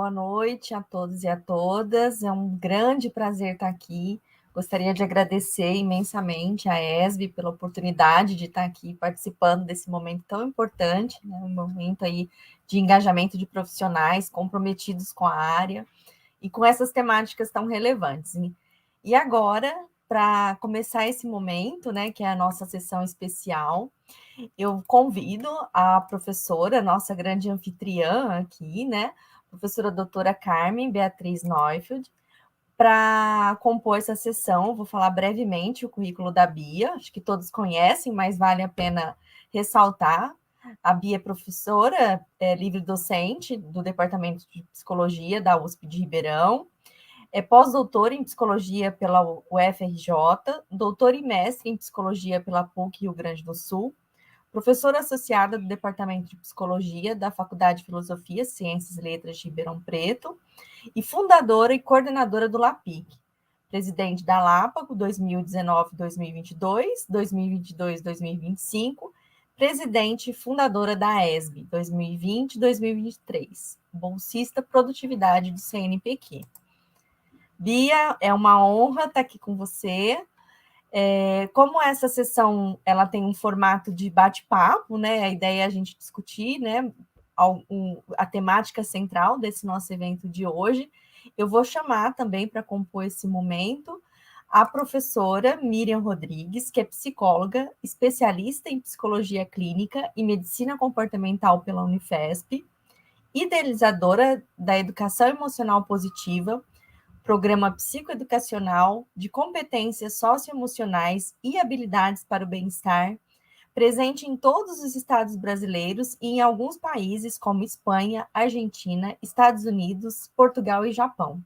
boa noite a todos e a todas. É um grande prazer estar aqui. Gostaria de agradecer imensamente à ESB pela oportunidade de estar aqui participando desse momento tão importante, né? Um momento aí de engajamento de profissionais comprometidos com a área e com essas temáticas tão relevantes. E agora, para começar esse momento, né, que é a nossa sessão especial, eu convido a professora, nossa grande anfitriã aqui, né, professora doutora Carmen Beatriz Neufeld, para compor essa sessão. Vou falar brevemente o currículo da Bia, acho que todos conhecem, mas vale a pena ressaltar. A Bia é professora, livre docente do Departamento de Psicologia da USP de Ribeirão, é pós-doutora em Psicologia pela UFRJ, doutora e mestre em Psicologia pela PUC Rio Grande do Sul, professora associada do Departamento de Psicologia da Faculdade de Filosofia, Ciências e Letras de Ribeirão Preto e fundadora e coordenadora do LAPIC, presidente da LAPACO 2019-2022, 2022-2025, presidente e fundadora da ESB 2020-2023, bolsista Produtividade do CNPq. Bia, é uma honra estar aqui com você. Como essa sessão ela tem um formato de bate-papo, né? A ideia é a gente discutir, né, a temática central desse nosso evento de hoje. Eu vou chamar também para compor esse momento a professora Miriam Rodrigues, que é psicóloga, especialista em psicologia clínica e medicina comportamental pela Unifesp, idealizadora da educação emocional positiva, programa psicoeducacional de competências socioemocionais e habilidades para o bem-estar, presente em todos os estados brasileiros e em alguns países como Espanha, Argentina, Estados Unidos, Portugal e Japão.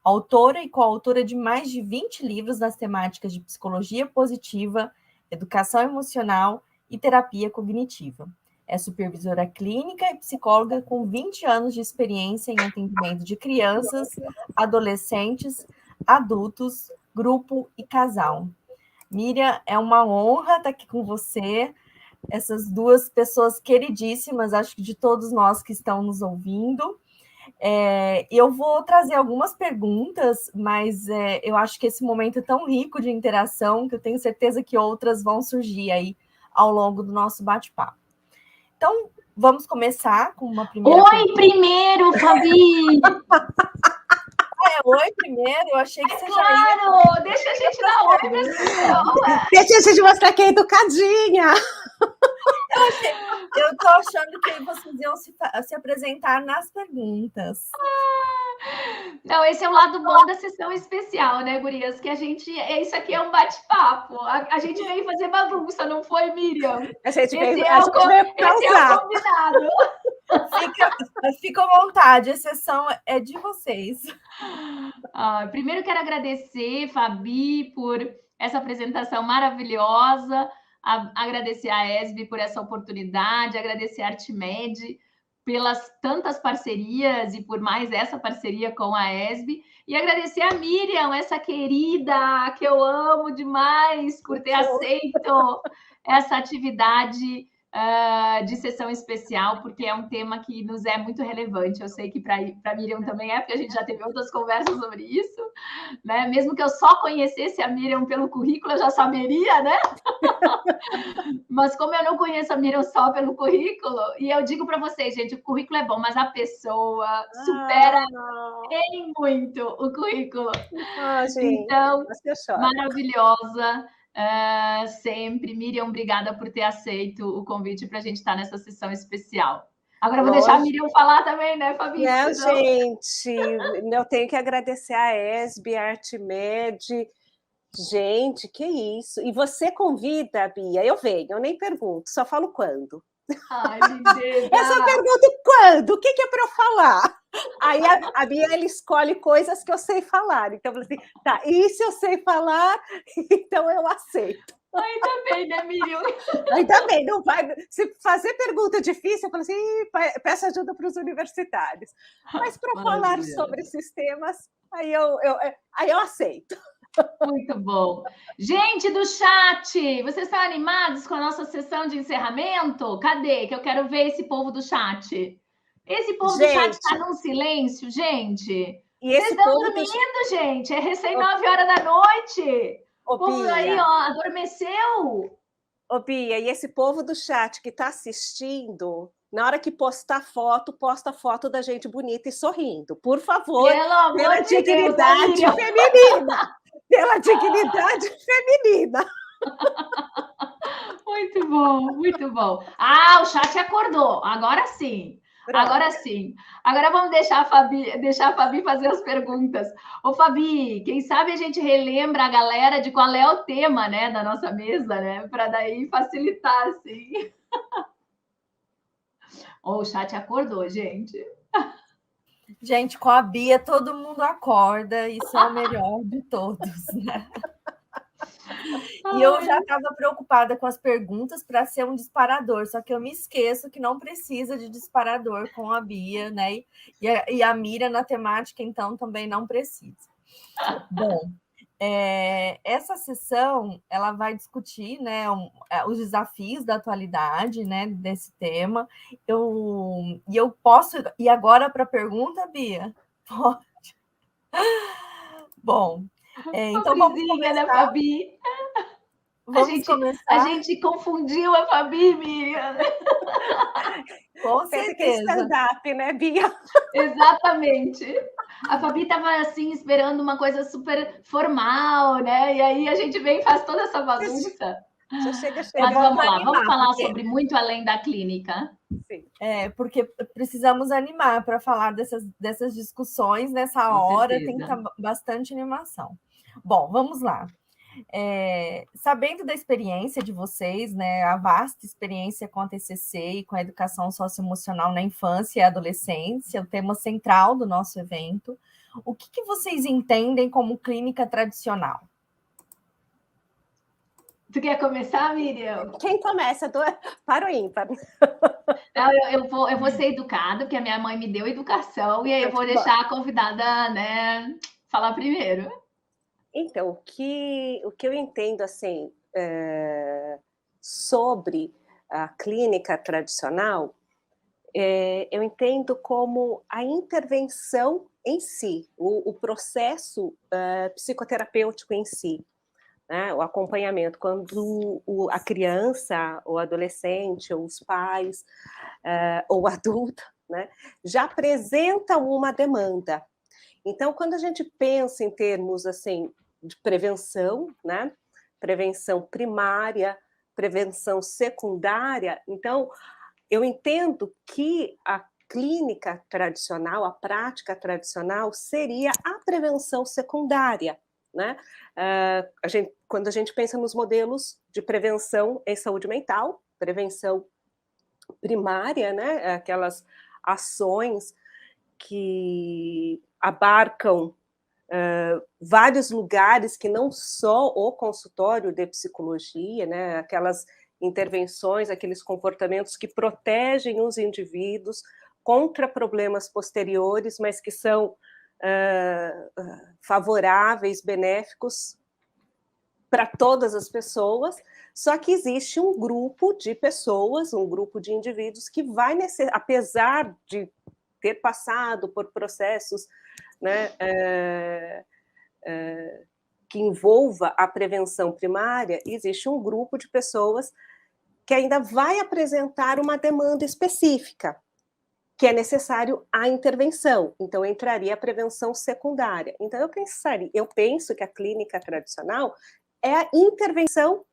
Autora e coautora de mais de 20 livros nas temáticas de psicologia positiva, educação emocional e terapia cognitiva. É supervisora clínica e psicóloga com 20 anos de experiência em atendimento de crianças, adolescentes, adultos, grupo e casal. Miriam, é uma honra estar aqui com você, essas duas pessoas queridíssimas, acho que de todos nós que estão nos ouvindo. Eu vou trazer algumas perguntas, mas eu acho que esse momento é tão rico de interação que eu tenho certeza que outras vão surgir aí ao longo do nosso bate-papo. Então, vamos começar com uma primeira pergunta. Primeiro, Fabi! Oi primeiro? Eu achei que você já ia... Claro! Deixa a gente dar oi para as pessoas! Deixa a gente mostrar que é educadinha! Eu estou achando que vocês iam se apresentar nas perguntas. Não, esse é o lado bom da sessão especial, né, gurias? Que isso aqui é um bate-papo. A gente veio fazer bagunça, não foi, Miriam? Esse é o combinado. Fica à vontade, a sessão é de vocês. Primeiro quero agradecer, Fabi, por essa apresentação maravilhosa, agradecer a ESB por essa oportunidade, agradecer a Artimed pelas tantas parcerias e por mais essa parceria com a ESB, e agradecer a Miriam, essa querida que eu amo demais, por ter aceito essa atividade de sessão especial, porque é um tema que nos é muito relevante. Eu sei que para a Miriam também porque a gente já teve outras conversas sobre isso, né? Mesmo que eu só conhecesse a Miriam pelo currículo, eu já saberia, né? Mas como eu não conheço a Miriam só pelo currículo, e eu digo para vocês, gente, o currículo é bom, mas a pessoa supera em muito o currículo. Gente, então, maravilhosa. Sempre. Miriam, obrigada por ter aceito o convite para a gente estar nessa sessão especial. Agora eu vou deixar a Miriam falar também, né, Fabi? Não, gente, eu tenho que agradecer a ESB, a Artimed. Gente, que isso! E você convida, Bia? Eu venho, eu nem pergunto, só falo quando. Ai, lindeza! Eu só pergunto quando, o que é para eu falar? Aí a Bia, ela escolhe coisas que eu sei falar. Então, eu falo assim, tá, isso eu sei falar, então eu aceito. Ainda bem, né, Miriam? Ainda bem, não vai. Se fazer pergunta difícil, eu falo assim, peço ajuda para os universitários. Mas para falar sobre esses temas, aí eu aceito. Muito bom. Gente do chat, vocês estão animados com a nossa sessão de encerramento? Cadê? Que eu quero ver esse povo do chat. Esse povo do chat está num silêncio, gente. E Vocês esse estão povo dormindo, gente. É recém 9 horas da noite. O povo aí, ó, adormeceu. Ô, Bia, e esse povo do chat que está assistindo, na hora que postar foto, posta foto da gente bonita e sorrindo. Por favor, Pelo amor pela de dignidade Deus, feminina. Pela dignidade feminina. Muito bom, muito bom. Ah, o chat acordou. Agora sim. Pronto. Agora sim. Agora vamos deixar a Fabi fazer as perguntas. Ô, Fabi, quem sabe a gente relembra a galera de qual é o tema, né, da nossa mesa, né? Para daí facilitar, assim. Oh, o chat acordou, gente. Gente, com a Bia todo mundo acorda, isso é o melhor de todos, né? E eu já estava preocupada com as perguntas para ser um disparador, só que eu me esqueço que não precisa de disparador com a Bia, né? E a Mira na temática, então, também não precisa. Bom, essa sessão ela vai discutir, né, os desafios da atualidade, né, desse tema. Eu posso ir agora para a pergunta, Bia? Pode. Bom, então vamos começar. Né, Fabi? A gente confundiu a Fabi, Miriam. Com certeza. Que é stand-up, né, Bia? Exatamente. A Fabi estava assim esperando uma coisa super formal, né? E aí a gente vem e faz toda essa bagunça. Já chega. Mas vamos lá, vamos falar sobre muito além da clínica. Sim. Porque precisamos animar para falar dessas discussões nessa hora, tem que estar bastante animação. Bom, vamos lá. Sabendo da experiência de vocês, né, a vasta experiência com a TCC e com a educação socioemocional na infância e adolescência, o tema central do nosso evento, o que vocês entendem como clínica tradicional? Tu quer começar, Miriam? Quem começa? Para o ímpar. Eu vou ser educada, porque a minha mãe me deu educação, e aí eu vou deixar a convidada, né, falar primeiro. Então, o que eu entendo assim sobre a clínica tradicional, eu entendo como a intervenção em si, o processo psicoterapêutico em si, né? O acompanhamento, quando a criança, o adolescente, ou os pais, ou o adulto, né, já apresentam uma demanda. Então, quando a gente pensa em termos assim de prevenção, né? Prevenção primária, prevenção secundária, então eu entendo que a clínica tradicional, a prática tradicional, seria a prevenção secundária, né? Quando a gente pensa nos modelos de prevenção em saúde mental, prevenção primária, né? Aquelas ações que abarcam vários lugares que não só o consultório de psicologia, né? Aquelas intervenções, aqueles comportamentos que protegem os indivíduos contra problemas posteriores, mas que são favoráveis, benéficos para todas as pessoas, só que existe um grupo de pessoas, um grupo de indivíduos que vai, apesar de ter passado por processos, né, que envolva a prevenção primária, existe um grupo de pessoas que ainda vai apresentar uma demanda específica, que é necessário a intervenção. Então, entraria a prevenção secundária. Então, eu penso que a clínica tradicional é a intervenção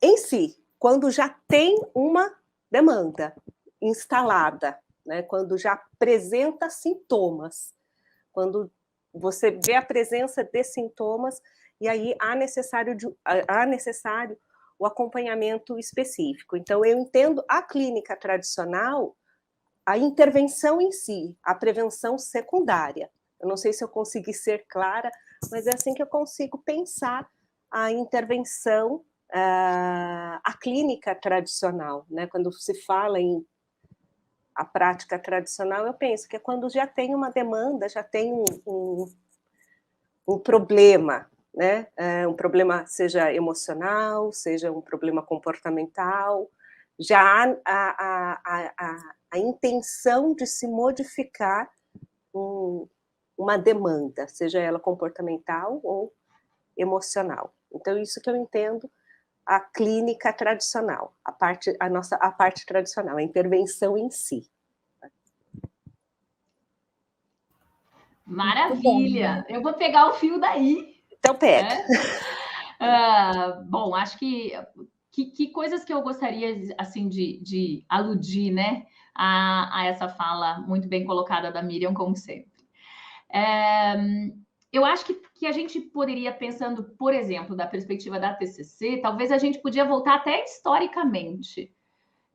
em si, quando já tem uma demanda instalada, né? Quando já apresenta sintomas, quando você vê a presença de sintomas, e aí há necessário o acompanhamento específico. Então, eu entendo a clínica tradicional, a intervenção em si, a prevenção secundária. Eu não sei se eu consegui ser clara, mas é assim que eu consigo pensar a intervenção, a clínica tradicional, né? Quando se fala em a prática tradicional, eu penso que é quando já tem uma demanda, já tem um problema, né? Um problema seja emocional, seja um problema comportamental, já há a intenção de se modificar uma demanda, seja ela comportamental ou emocional. Então, isso que eu entendo a clínica tradicional, a parte tradicional, a intervenção em si. Maravilha! Eu vou pegar o fio daí. Então, pega. Bom, acho que coisas que eu gostaria assim de aludir, né, a essa fala muito bem colocada da Miriam, como sempre. Eu acho que a gente poderia, pensando, por exemplo, da perspectiva da TCC, talvez a gente podia voltar até historicamente.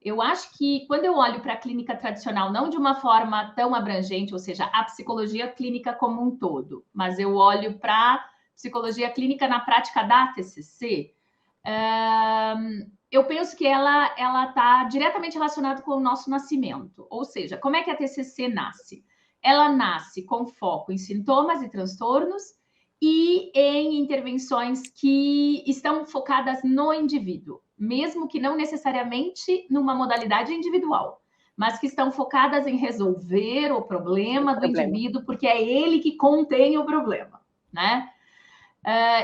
Eu acho que quando eu olho para a clínica tradicional, não de uma forma tão abrangente, ou seja, a psicologia clínica como um todo, mas eu olho para a psicologia clínica na prática da TCC, eu penso que ela está diretamente relacionada com o nosso nascimento. Ou seja, como é que a TCC nasce? Ela nasce com foco em sintomas e transtornos e em intervenções que estão focadas no indivíduo, mesmo que não necessariamente numa modalidade individual, mas que estão focadas em resolver o problema do indivíduo, porque é ele que contém o problema, né?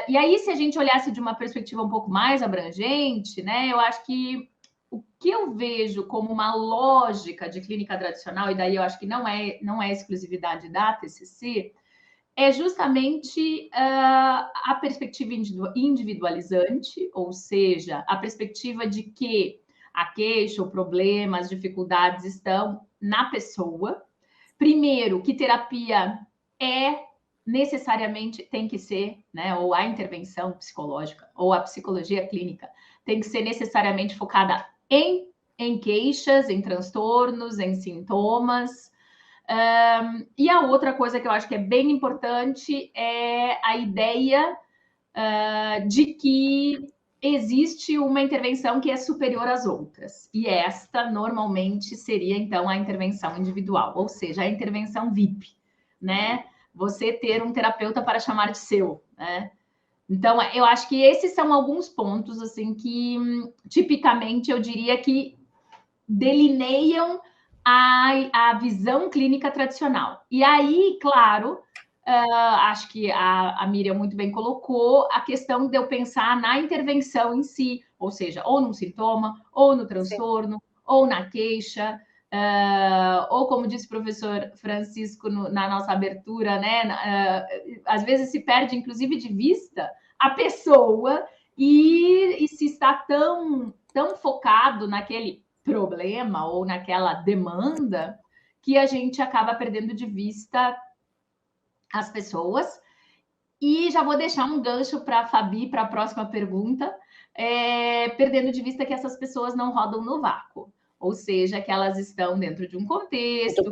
E aí, se a gente olhasse de uma perspectiva um pouco mais abrangente, né, eu acho que o que eu vejo como uma lógica de clínica tradicional, e daí eu acho que não é exclusividade da TCC, é justamente a perspectiva individualizante, ou seja, a perspectiva de que a queixa, o problema, as dificuldades estão na pessoa. Primeiro, que terapia necessariamente tem que ser, né, ou a intervenção psicológica, ou a psicologia clínica, tem que ser necessariamente focada em queixas, em transtornos, em sintomas. E a outra coisa que eu acho que é bem importante é a ideia de que existe uma intervenção que é superior às outras. E esta, normalmente, seria, então, a intervenção individual, ou seja, a intervenção VIP, né? Você ter um terapeuta para chamar de seu, né? Então, eu acho que esses são alguns pontos, assim, que, tipicamente, eu diria que delineiam a visão clínica tradicional. E aí, claro, acho que a Miriam muito bem colocou a questão de eu pensar na intervenção em si, ou seja, ou num sintoma, ou no transtorno, sim, ou na queixa, ou como disse o professor Francisco na nossa abertura, né? Às vezes se perde, inclusive, de vista a pessoa e se está tão focado naquele problema ou naquela demanda que a gente acaba perdendo de vista as pessoas. E já vou deixar um gancho para a Fabi, para a próxima pergunta, perdendo de vista que essas pessoas não rodam no vácuo, ou seja, que elas estão dentro de um contexto.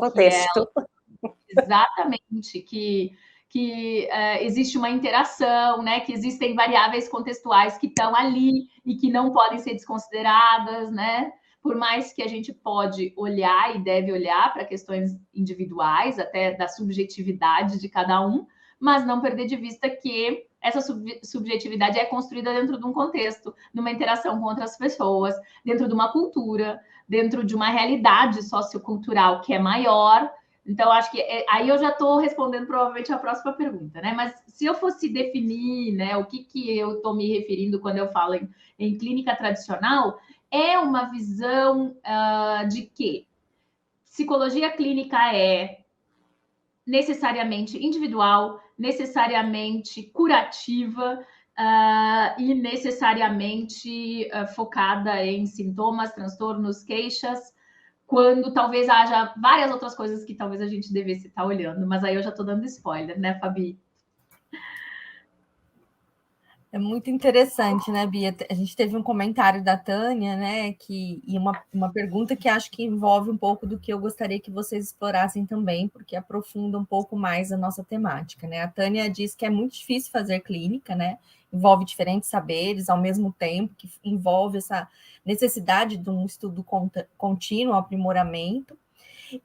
Exatamente, que existe uma interação, né? Que existem variáveis contextuais que estão ali e que não podem ser desconsideradas, né? Por mais que a gente pode olhar e deve olhar para questões individuais, até da subjetividade de cada um, mas não perder de vista que essa subjetividade é construída dentro de um contexto, numa interação com outras pessoas, dentro de uma cultura, dentro de uma realidade sociocultural que é maior. Então, acho que aí eu já estou respondendo provavelmente a próxima pergunta, né? Mas se eu fosse definir, né, o que eu estou me referindo quando eu falo em clínica tradicional, é uma visão de que psicologia clínica é necessariamente individual, necessariamente curativa e necessariamente focada em sintomas, transtornos, queixas, quando talvez haja várias outras coisas que talvez a gente devesse estar olhando, mas aí eu já estou dando spoiler, né, Fabi? É muito interessante, né, Bia? A gente teve um comentário da Tânia, né, e uma pergunta que acho que envolve um pouco do que eu gostaria que vocês explorassem também, porque aprofunda um pouco mais a nossa temática, né? A Tânia diz que é muito difícil fazer clínica, né? Envolve diferentes saberes ao mesmo tempo, que envolve essa necessidade de um estudo contínuo, aprimoramento.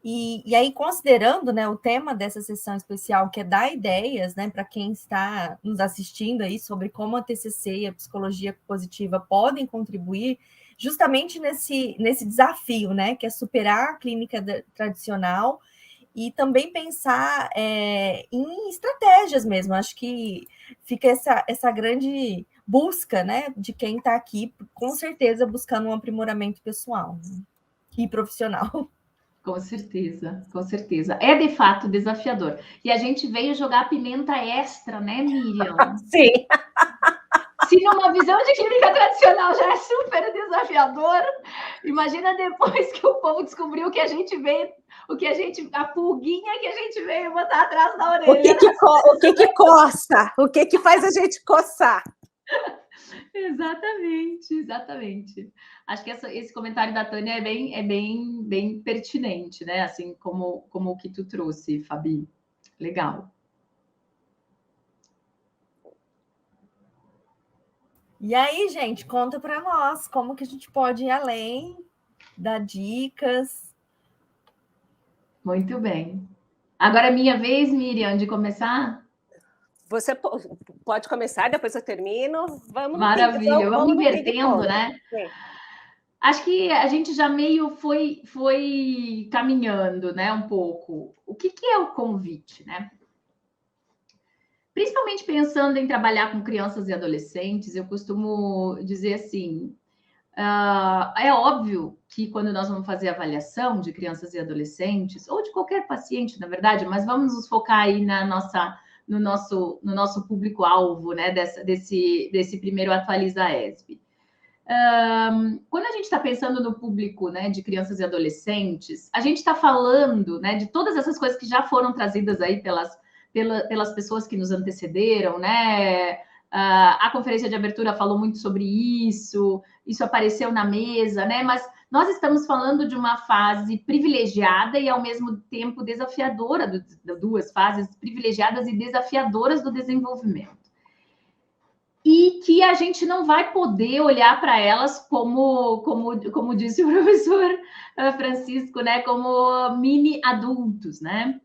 E aí, considerando, né, o tema dessa sessão especial, que é dar ideias, né, para quem está nos assistindo aí sobre como a TCC e a psicologia positiva podem contribuir justamente nesse desafio, né, que é superar a clínica tradicional e também pensar em estratégias mesmo. Acho que fica essa grande busca, né, de quem está aqui, com certeza, buscando um aprimoramento pessoal, né, e profissional. Com certeza, com certeza. É de fato desafiador. E a gente veio jogar pimenta extra, né, Miriam? Sim. Se numa visão de clínica tradicional já é super desafiador, imagina depois que o povo descobriu que a gente veio, a pulguinha que a gente veio botar atrás da orelha. O que coça? O que faz a gente coçar? Exatamente, exatamente. Acho que esse comentário da Tânia é bem pertinente, né? Assim como o que tu trouxe, Fabi. Legal. E aí, gente, conta para nós como que a gente pode ir além, dar dicas. Muito bem. Agora é minha vez, Miriam, de começar? Você pode começar, depois eu termino. Vamos Maravilha, vamos no invertendo, né? Sim. Acho que a gente já meio foi caminhando, né, um pouco. O que é o convite, né? Principalmente pensando em trabalhar com crianças e adolescentes, eu costumo dizer assim, é óbvio que quando nós vamos fazer avaliação de crianças e adolescentes, ou de qualquer paciente, na verdade, mas vamos nos focar aí no nosso público-alvo, né, desse primeiro Atualiza ESB. Quando a gente está pensando no público, né, de crianças e adolescentes, a gente está falando, né, de todas essas coisas que já foram trazidas aí pelas pessoas que nos antecederam, né? A conferência de abertura falou muito sobre isso apareceu na mesa, né? Mas nós estamos falando de uma fase privilegiada e, ao mesmo tempo, desafiadora, duas fases privilegiadas e desafiadoras do desenvolvimento. E que a gente não vai poder olhar para elas como disse o professor Francisco, né? Como mini adultos, né?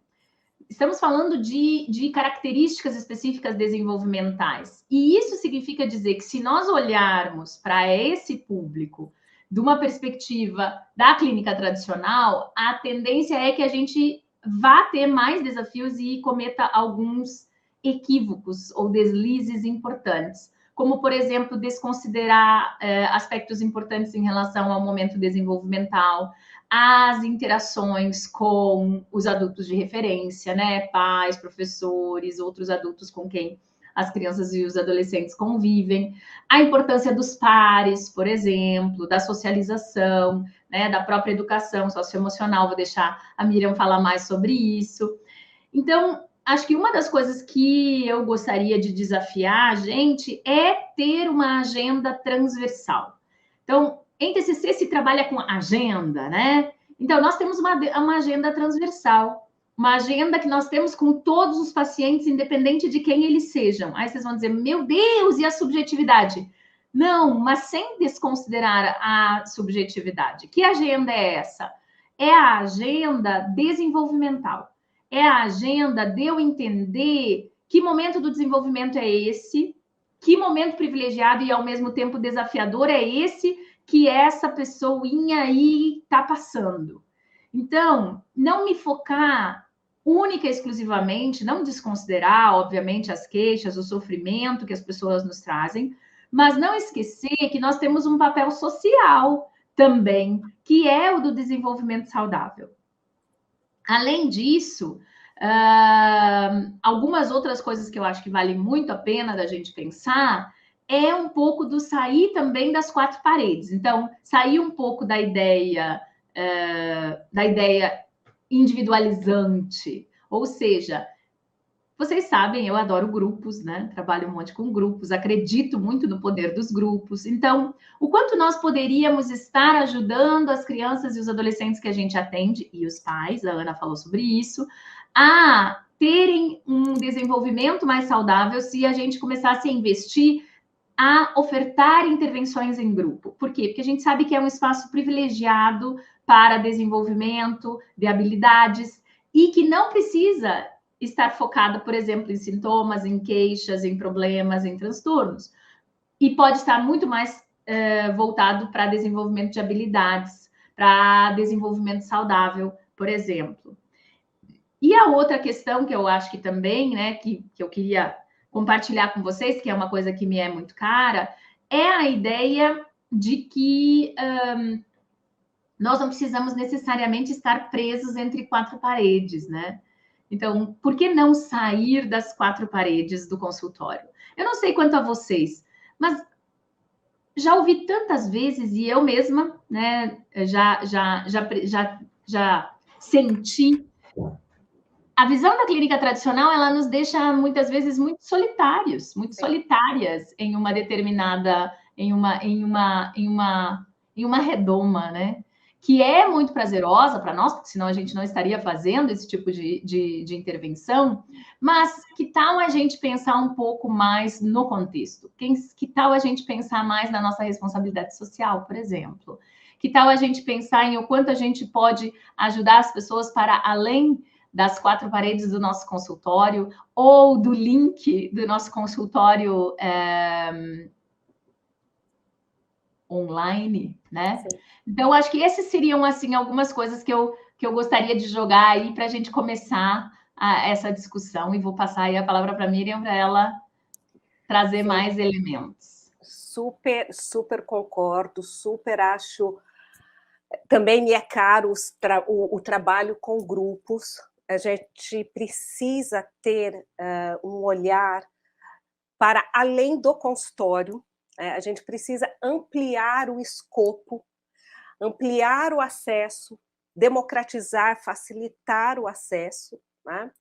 Estamos falando de características específicas desenvolvimentais. E isso significa dizer que, se nós olharmos para esse público de uma perspectiva da clínica tradicional, a tendência é que a gente vá ter mais desafios e cometa alguns equívocos ou deslizes importantes, como, por exemplo, desconsiderar aspectos importantes em relação ao momento desenvolvimental, as interações com os adultos de referência, né? Pais, professores, outros adultos com quem as crianças e os adolescentes convivem, a importância dos pares, por exemplo, da socialização, né? Da própria educação socioemocional. Vou deixar a Miriam falar mais sobre isso. Então, acho que uma das coisas que eu gostaria de desafiar a gente é ter uma agenda transversal. Então, em TCC se trabalha com agenda, né? Então, nós temos uma agenda transversal, uma agenda que nós temos com todos os pacientes, independente de quem eles sejam. Aí vocês vão dizer, meu Deus, e a subjetividade? Não, mas sem desconsiderar a subjetividade. Que agenda é essa? É a agenda desenvolvimental. É a agenda de eu entender que momento do desenvolvimento é esse, que momento privilegiado e, ao mesmo tempo, desafiador é esse que essa pessoinha aí está passando. Então, não me focar única e exclusivamente, não desconsiderar, obviamente, as queixas, o sofrimento que as pessoas nos trazem, mas não esquecer que nós temos um papel social também, que é o do desenvolvimento saudável. Além disso, algumas outras coisas que eu acho que vale muito a pena da gente pensar é um pouco do sair também das quatro paredes. Então, sair um pouco da ideia individualizante, ou seja, vocês sabem, eu adoro grupos, né? Trabalho um monte com grupos, acredito muito no poder dos grupos. Então, o quanto nós poderíamos estar ajudando as crianças e os adolescentes que a gente atende, e os pais, a Ana falou sobre isso, a terem um desenvolvimento mais saudável se a gente começasse a investir, a ofertar intervenções em grupo. Por quê? Porque a gente sabe que é um espaço privilegiado para desenvolvimento de habilidades e que não precisa estar focada, por exemplo, em sintomas, em queixas, em problemas, em transtornos. E pode estar muito mais voltado para desenvolvimento de habilidades, para desenvolvimento saudável, por exemplo. E a outra questão que eu acho que também, né, que eu queria compartilhar com vocês, que é uma coisa que me é muito cara, é a ideia de que nós não precisamos necessariamente estar presos entre quatro paredes, né? Então, por que não sair das quatro paredes do consultório? Eu não sei quanto a vocês, mas já ouvi tantas vezes e eu mesma, né, já senti. A visão da clínica tradicional, ela nos deixa muitas vezes muito solitários, muito solitárias em uma determinada, em uma redoma, né? Que é muito prazerosa para nós, porque senão a gente não estaria fazendo esse tipo de intervenção, mas que tal a gente pensar um pouco mais no contexto? Que tal a gente pensar mais na nossa responsabilidade social, por exemplo? Que tal a gente pensar em o quanto a gente pode ajudar as pessoas para além das quatro paredes do nosso consultório ou do link do nosso consultório online, né? Sim. Então, acho que esses seriam, assim, algumas coisas que eu gostaria de jogar aí para a gente começar essa discussão, e vou passar aí a palavra para a Miriam para ela trazer Sim. mais elementos. Super, super concordo, super acho... Também me é caro o trabalho com grupos. A gente precisa ter um olhar para além do consultório, a gente precisa ampliar o escopo, ampliar o acesso, democratizar, facilitar o acesso, né?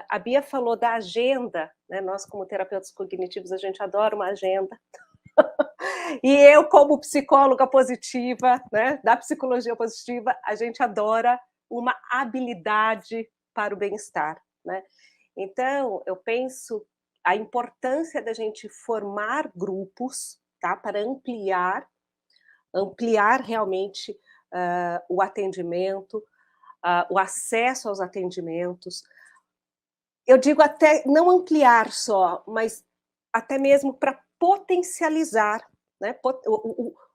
A Bia falou da agenda, né? Nós, como terapeutas cognitivos, a gente adora uma agenda. E eu, como psicóloga positiva, né, da psicologia positiva, a gente adora uma habilidade para o bem-estar, né? Então, eu penso a importância da gente formar grupos, tá, para ampliar realmente o atendimento, o acesso aos atendimentos. Eu digo até não ampliar só, mas até mesmo para potencializar, né?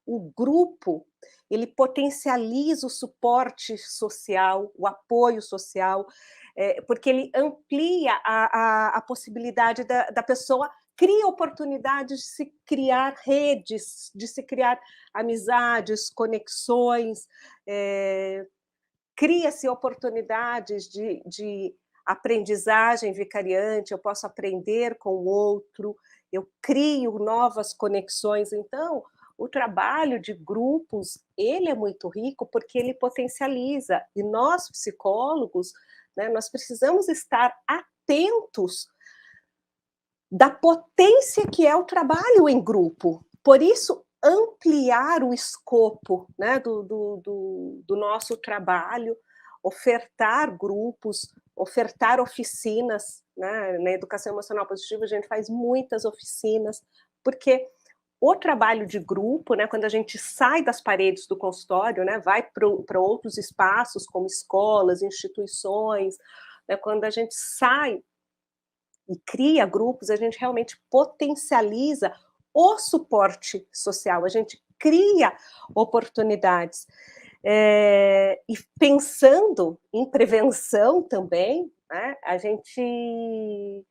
O grupo, ele potencializa o suporte social, o apoio social, porque ele amplia a possibilidade da pessoa, cria oportunidades de se criar redes, de se criar amizades, conexões, cria-se oportunidades de aprendizagem vicariante, eu posso aprender com o outro, eu crio novas conexões. Então, o trabalho de grupos, ele é muito rico porque ele potencializa. E nós, psicólogos, né, nós precisamos estar atentos da potência que é o trabalho em grupo. Por isso, ampliar o escopo, né, do nosso trabalho, ofertar grupos, ofertar oficinas, né? Na educação emocional positiva a gente faz muitas oficinas, porque o trabalho de grupo, né, quando a gente sai das paredes do consultório, né, vai para outros espaços, como escolas, instituições, né, quando a gente sai e cria grupos, a gente realmente potencializa o suporte social, a gente cria oportunidades. E pensando em prevenção também, né, a gente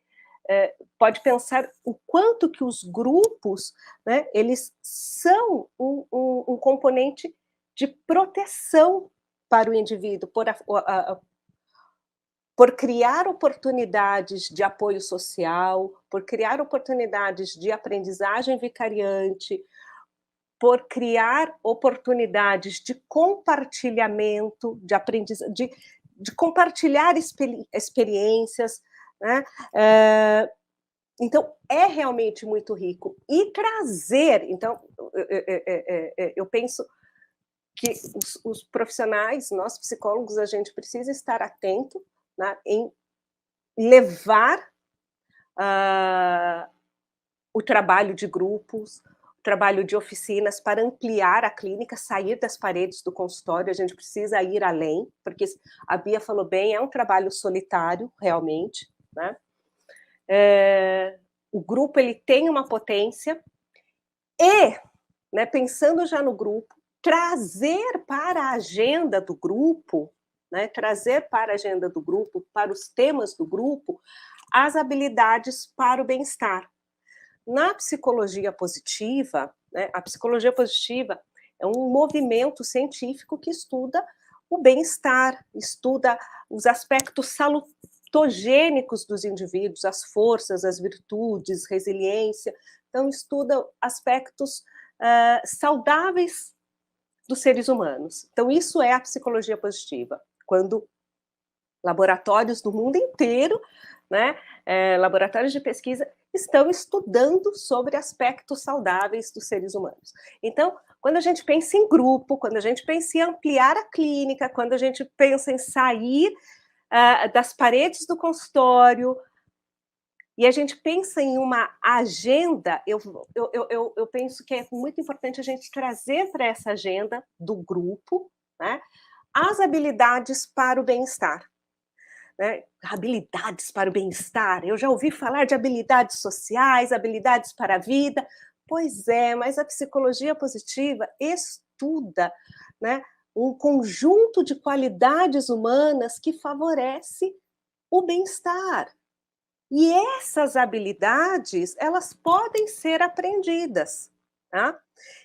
pode pensar o quanto que os grupos, né, eles são um componente de proteção para o indivíduo, por criar oportunidades de apoio social, por criar oportunidades de aprendizagem vicariante, por criar oportunidades de compartilhamento, de aprendizagem, de compartilhar experiências, né? Então, é realmente muito rico. E trazer, então, eu penso que os profissionais, nós psicólogos, a gente precisa estar atento, né, em levar o trabalho de grupos, o trabalho de oficinas para ampliar a clínica, sair das paredes do consultório. A gente precisa ir além, porque a Bia falou bem, é um trabalho solitário, realmente, né? O grupo, ele tem uma potência, E, né, pensando já no grupo, trazer para a agenda do grupo, né, trazer para a agenda do grupo, para os temas do grupo, as habilidades para o bem-estar. Na psicologia positiva, né, a psicologia positiva é um movimento científico que estuda o bem-estar, estuda os aspectos salutogênicos dos indivíduos, as forças, as virtudes, resiliência. Então, estuda aspectos saudáveis dos seres humanos. Então, isso é a psicologia positiva, quando laboratórios do mundo inteiro, né, laboratórios de pesquisa, estão estudando sobre aspectos saudáveis dos seres humanos. Então, quando a gente pensa em grupo, quando a gente pensa em ampliar a clínica, quando a gente pensa em sair das paredes do consultório, e a gente pensa em uma agenda, eu penso que é muito importante a gente trazer para essa agenda do grupo, né, as habilidades para o bem-estar. Né? Habilidades para o bem-estar. Eu já ouvi falar de habilidades sociais, habilidades para a vida. Pois é, mas a psicologia positiva estuda, né, um conjunto de qualidades humanas que favorece o bem-estar. E essas habilidades, elas podem ser aprendidas, tá?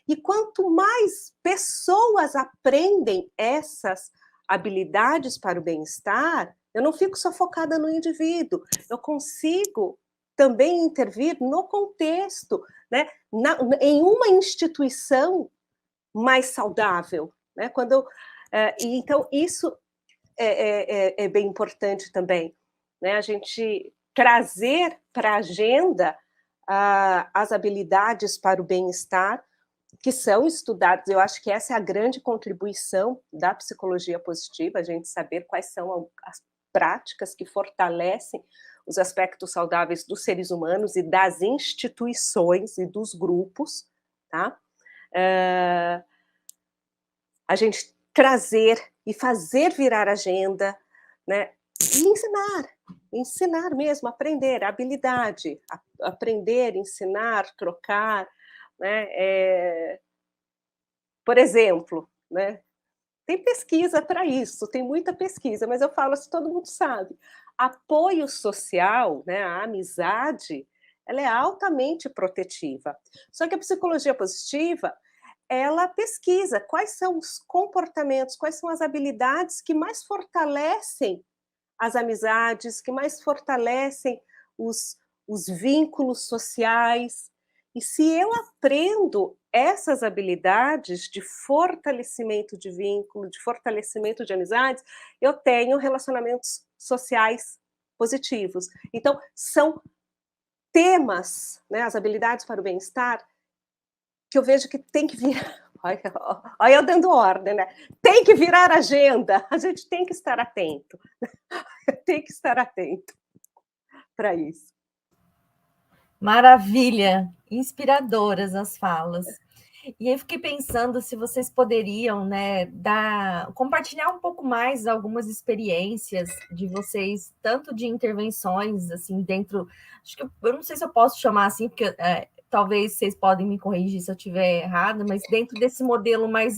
E quanto mais pessoas aprendem essas habilidades para o bem-estar, eu não fico só focada no indivíduo, eu consigo também intervir no contexto, né? Em uma instituição mais saudável, né? Então, isso é bem importante também, né? A gente trazer para a agenda as habilidades para o bem-estar, que são estudadas. Eu acho que essa é a grande contribuição da psicologia positiva, a gente saber quais são as práticas que fortalecem os aspectos saudáveis dos seres humanos e das instituições e dos grupos, tá? A gente trazer e fazer virar agenda, né? E ensinar mesmo, aprender, habilidade, aprender, ensinar, trocar, né? Por exemplo, né? Tem pesquisa para isso, tem muita pesquisa, mas eu falo assim, todo mundo sabe. Apoio social, né, a amizade, ela é altamente protetiva. Só que a psicologia positiva, ela pesquisa quais são os comportamentos, quais são as habilidades que mais fortalecem as amizades, que mais fortalecem os vínculos sociais. E se eu aprendo essas habilidades de fortalecimento de vínculo, de fortalecimento de amizades, eu tenho relacionamentos sociais positivos. Então, são temas, né, as habilidades para o bem-estar, que eu vejo que tem que vir. Olha eu dando ordem, né? Tem que virar agenda, a gente tem que estar atento. Tem que estar atento para isso. Maravilha, inspiradoras as falas. E aí eu fiquei pensando se vocês poderiam, né, compartilhar um pouco mais algumas experiências de vocês, tanto de intervenções, assim, dentro... Acho que eu não sei se eu posso chamar assim, porque talvez vocês podem me corrigir se eu estiver errada, mas dentro desse modelo mais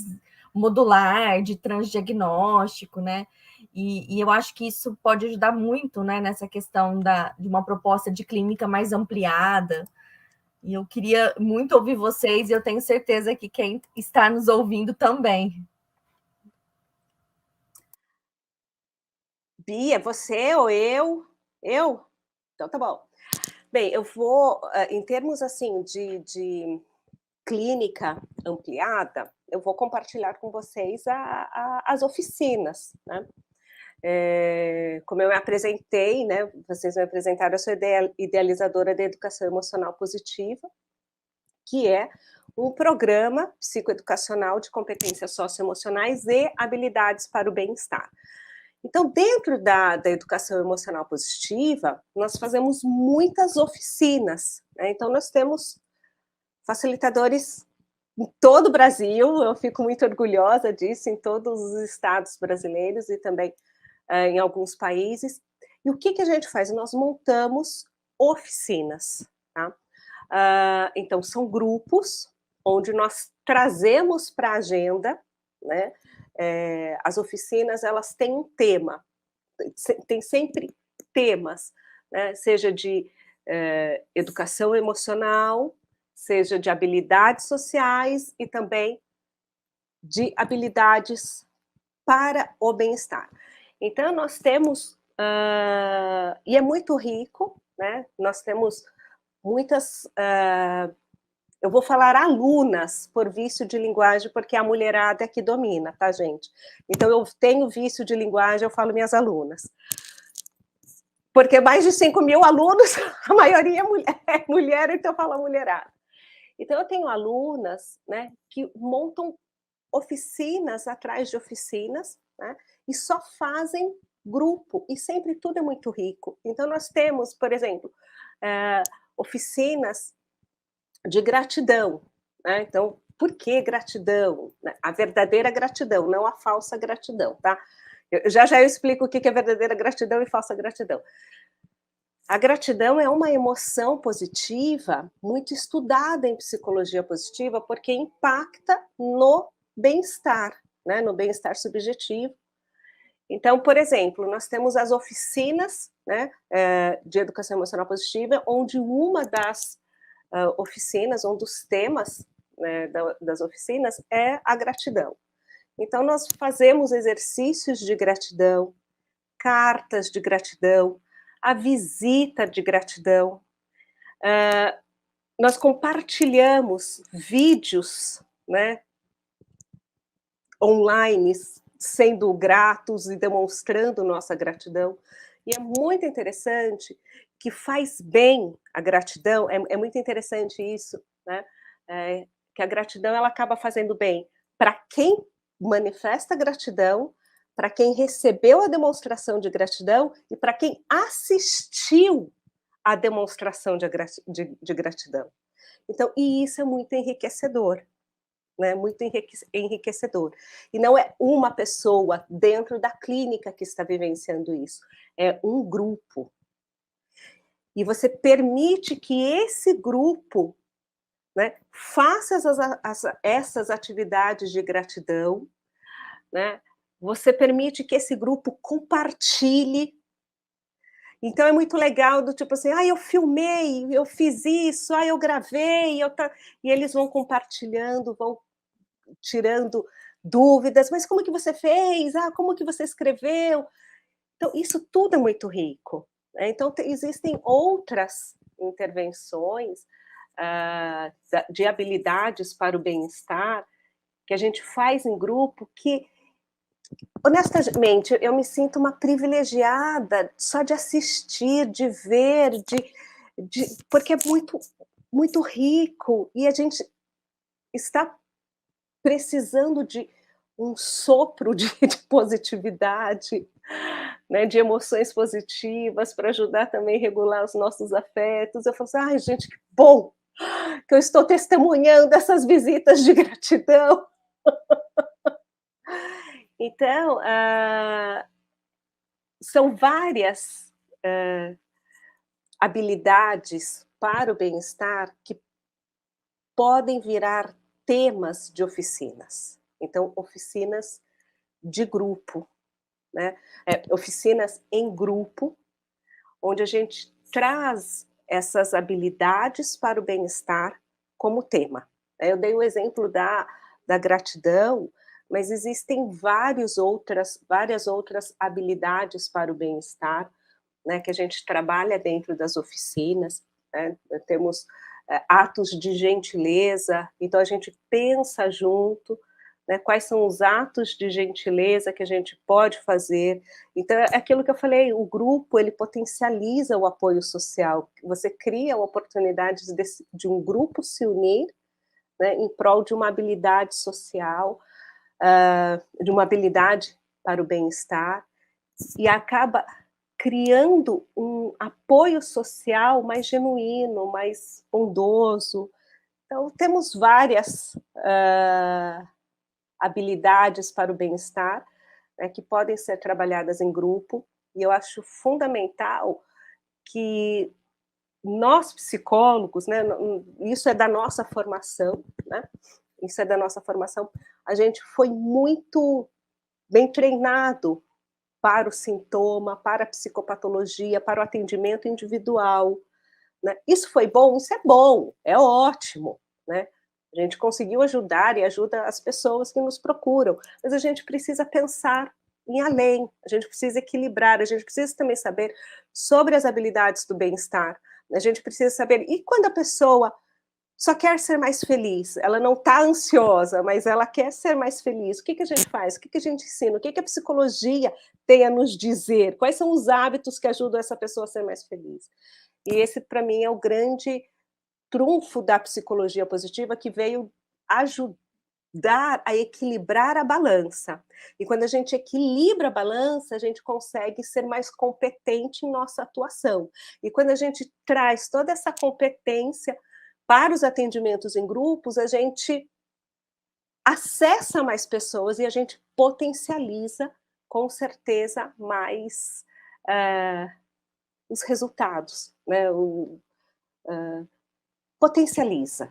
modular, de transdiagnóstico, né? E eu acho que isso pode ajudar muito, né, nessa questão de uma proposta de clínica mais ampliada. E eu queria muito ouvir vocês, e eu tenho certeza que quem está nos ouvindo também. Bia, você ou eu? Eu? Então tá bom. Bem, eu vou, em termos assim de clínica ampliada, eu vou compartilhar com vocês as oficinas, né? Como eu me apresentei, né? Vocês me apresentaram, eu sou idealizadora da educação emocional positiva, que é um programa psicoeducacional de competências socioemocionais e habilidades para o bem-estar. Então, dentro da educação emocional positiva, nós fazemos muitas oficinas, né? Então, nós temos facilitadores em todo o Brasil, eu fico muito orgulhosa disso, em todos os estados brasileiros e também em alguns países. E o que a gente faz? Nós montamos oficinas, tá? Então, são grupos, onde nós trazemos para a agenda, né? As oficinas, elas têm um tema, tem sempre temas, né? Seja de educação emocional, seja de habilidades sociais e também de habilidades para o bem-estar. Então, nós temos, e é muito rico, né? Nós temos muitas, eu vou falar alunas por vício de linguagem, porque a mulherada é que domina, tá, gente? Então, eu tenho vício de linguagem, eu falo minhas alunas. Porque mais de 5.000 alunos, a maioria é mulher, então eu falo mulherada. Então, eu tenho alunas, né, que montam oficinas atrás de oficinas, né, e só fazem grupo, e sempre tudo é muito rico. Então, nós temos, por exemplo, oficinas de gratidão, né? Então, por que gratidão? A verdadeira gratidão, não a falsa gratidão, tá? Já eu explico o que é verdadeira gratidão e falsa gratidão. A gratidão é uma emoção positiva, muito estudada em psicologia positiva, porque impacta no bem-estar, né? No bem-estar subjetivo. Então, por exemplo, nós temos as oficinas, né, de educação emocional positiva, onde uma das oficinas, um dos temas, né, das oficinas é a gratidão. Então, nós fazemos exercícios de gratidão, cartas de gratidão, a visita de gratidão. Nós compartilhamos vídeos, né, online, sendo gratos e demonstrando nossa gratidão. E é muito interessante que faz bem a gratidão, é muito interessante isso, né? Que a gratidão ela acaba fazendo bem para quem manifesta gratidão, para quem recebeu a demonstração de gratidão e para quem assistiu a demonstração de gratidão. Então, e isso é muito enriquecedor. Né, muito enriquecedor. E não é uma pessoa dentro da clínica que está vivenciando isso, é um grupo. E você permite que esse grupo, né, faça essas atividades de gratidão, né? Você permite que esse grupo compartilhe. Então é muito legal do tipo assim, eu filmei, eu fiz isso, eu gravei, e eles vão compartilhando, vão tirando dúvidas, mas como que você fez? Como que você escreveu? Então, isso tudo é muito rico. Né? Então, existem outras intervenções de habilidades para o bem-estar que a gente faz em grupo que, honestamente, eu me sinto uma privilegiada só de assistir, de ver, porque é muito, muito rico e a gente está precisando de um sopro de positividade, né, de emoções positivas para ajudar também a regular os nossos afetos. Eu falo assim, gente, que bom que eu estou testemunhando essas visitas de gratidão. Então, são várias habilidades para o bem-estar que podem virar temas de oficinas. Então, oficinas de grupo, né? Oficinas em grupo, onde a gente traz essas habilidades para o bem-estar como tema. Eu dei o exemplo da gratidão, mas existem várias outras habilidades para o bem-estar, né, que a gente trabalha dentro das oficinas, né? Temos atos de gentileza, então a gente pensa junto, né, quais são os atos de gentileza que a gente pode fazer. Então, é aquilo que eu falei, o grupo, ele potencializa o apoio social, você cria oportunidades de um grupo se unir, né, em prol de uma habilidade social, de uma habilidade para o bem-estar, e acaba criando um apoio social mais genuíno, mais bondoso. Então, temos várias habilidades para o bem-estar, né, que podem ser trabalhadas em grupo, e eu acho fundamental que nós psicólogos, né, isso é da nossa formação, né? Isso é da nossa formação. A gente foi muito bem treinado para o sintoma, para a psicopatologia, para o atendimento individual, né? Isso foi bom? Isso é bom, é ótimo, né? A gente conseguiu ajudar e ajuda as pessoas que nos procuram, mas a gente precisa pensar em além, a gente precisa equilibrar, a gente precisa também saber sobre as habilidades do bem-estar, a gente precisa saber, e quando a pessoa só quer ser mais feliz, ela não está ansiosa, mas ela quer ser mais feliz, o que a gente faz? O que a gente ensina? O que a psicologia tem a nos dizer? Quais são os hábitos que ajudam essa pessoa a ser mais feliz? E esse, para mim, é o grande trunfo da psicologia positiva, que veio ajudar a equilibrar a balança. E quando a gente equilibra a balança, a gente consegue ser mais competente em nossa atuação. E quando a gente traz toda essa competência para os atendimentos em grupos, a gente acessa mais pessoas e a gente potencializa, com certeza, mais os resultados, né? Potencializa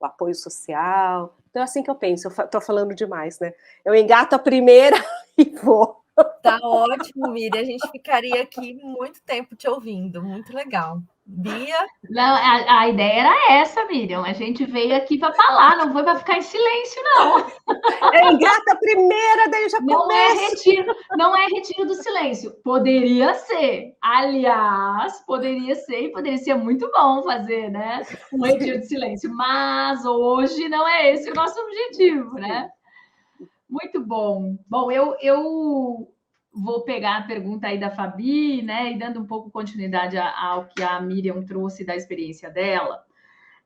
o apoio social. Então é assim que eu penso. Eu estou falando demais, né? Eu engato a primeira e vou. Tá ótimo, Miriam. A gente ficaria aqui muito tempo te ouvindo. Muito legal. Bia? Não, a ideia era essa, Miriam. A gente veio aqui para falar, não foi para ficar em silêncio, não. Engata a primeira, daí já começo. Não é retiro do silêncio. Poderia ser. Aliás, poderia ser e poderia ser muito bom fazer, né? Um retiro de silêncio. Mas hoje não é esse o nosso objetivo, né? Muito bom. Bom, eu vou pegar a pergunta aí da Fabi, né? E dando um pouco continuidade ao que a Miriam trouxe da experiência dela.